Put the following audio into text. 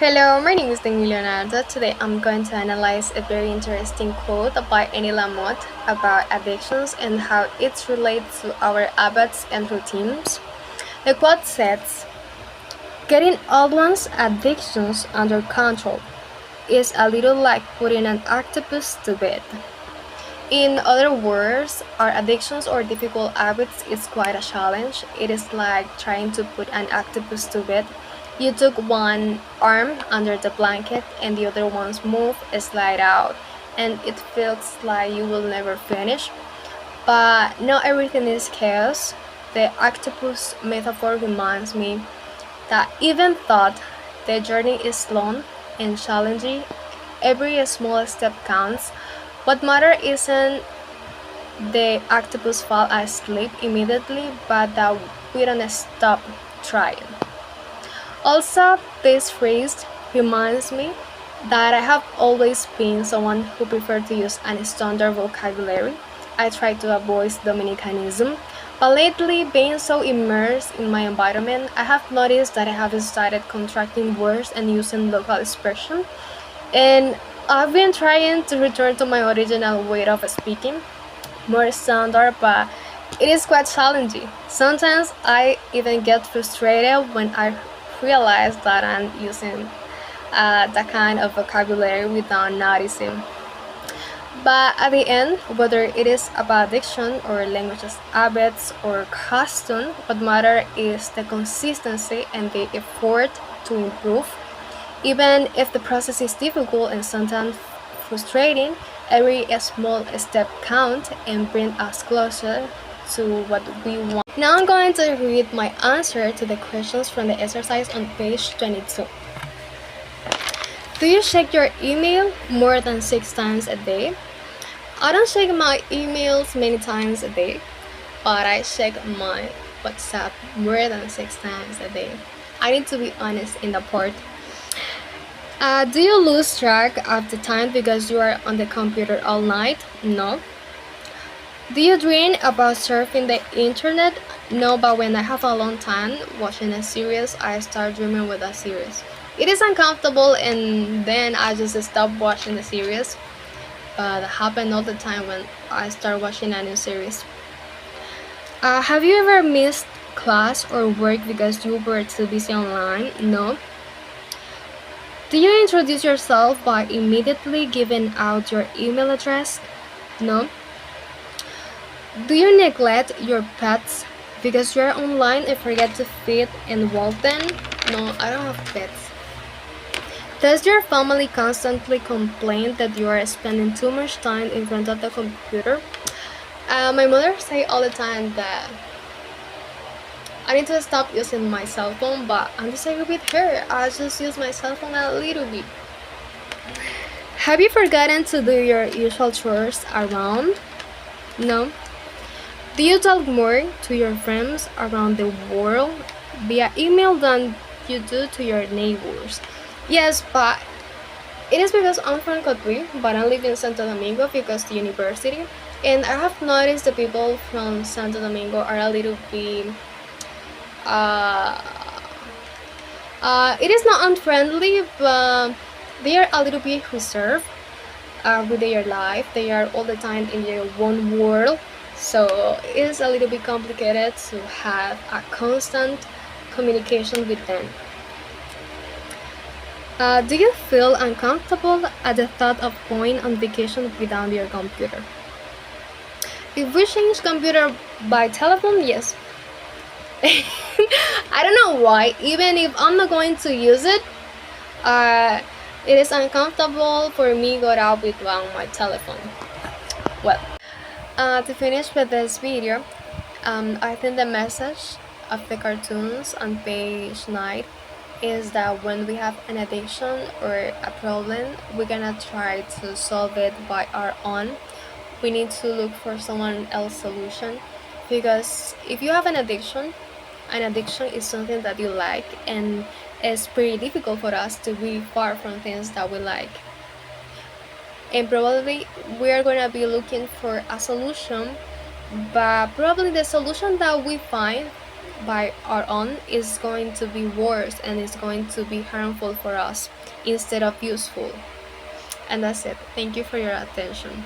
Hello, my name is Daniel Leonardo. Today I'm going to analyze a very interesting quote by Annie Lamott about addictions and how it relates to our habits and routines. The quote says, "Getting all one's addictions under control is a little like putting an octopus to bed." In other words, our addictions or difficult habits is quite a challenge. It is like trying to put an octopus to bed. You took one arm under the blanket and the other one's move slide out, and it feels like you will never finish. But not everything is chaos. The octopus metaphor reminds me that even though the journey is long and challenging, every small step counts. What matters isn't the octopus fall asleep immediately, but that we don't stop trying. Also, this phrase reminds me that I have always been someone who preferred to use a standard vocabulary. I try to avoid Dominicanism, but lately, being so immersed in my environment, I have noticed that I have started contracting words and using local expression, and I've been trying to return to my original way of speaking, more standard, but it is quite challenging. Sometimes I even get frustrated when I realize that I'm using that kind of vocabulary without noticing. But at the end, whether it is about addiction or languages habits or custom, what matters is the consistency and the effort to improve. Even if the process is difficult and sometimes frustrating, every small step counts and brings us closer to what we want. Now I'm going to read my answer to the questions from the exercise on page 22. Do you check your email more than 6 times a day? I don't check my emails many times a day, but I check my WhatsApp more than 6 times a day. I need to be honest in the part. Do you lose track of the time because you are on the computer all night? No. Do you dream about surfing the internet? No, but when I have a long time watching a series, I start dreaming with a series. It is uncomfortable and then I just stop watching the series. But it happens all the time when I start watching a new series. Have you ever missed class or work because you were too busy online? No. Do you introduce yourself by immediately giving out your email address? No. Do you neglect your pets because you're online and forget to feed and walk them? No, I don't have pets. Does your family constantly complain that you are spending too much time in front of the computer? My mother say all the time that I need to stop using my cell phone, but I'm just agree with her. I just use my cell phone a little bit. Have you forgotten to do your usual chores around? No. Do you talk more to your friends around the world via email than you do to your neighbors? Yes, but it is because I'm from Cotuí, but I live in Santo Domingo because the university, and I have noticed the people from Santo Domingo are a little bit uh, it is not unfriendly, but they are a little bit reserved with their life. They are all the time in their own world, so it is a little bit complicated to have a constant communication with them. Do you feel uncomfortable at the thought of going on vacation without your computer? If we change computer by telephone, yes. I don't know why. Even if I'm not going to use it, uh, it is uncomfortable for me go out with my telephone. Well, to finish with this video, I think the message of the cartoons on page 9 is that when we have an addiction or a problem, we're gonna try to solve it by our own. We need to look for someone else's solution, because if you have an addiction is something that you like, and it's pretty difficult for us to be far from things that we like. And probably we are gonna be looking for a solution, but probably the solution that we find by our own is going to be worse and is going to be harmful for us instead of useful. And that's it. Thank you for your attention.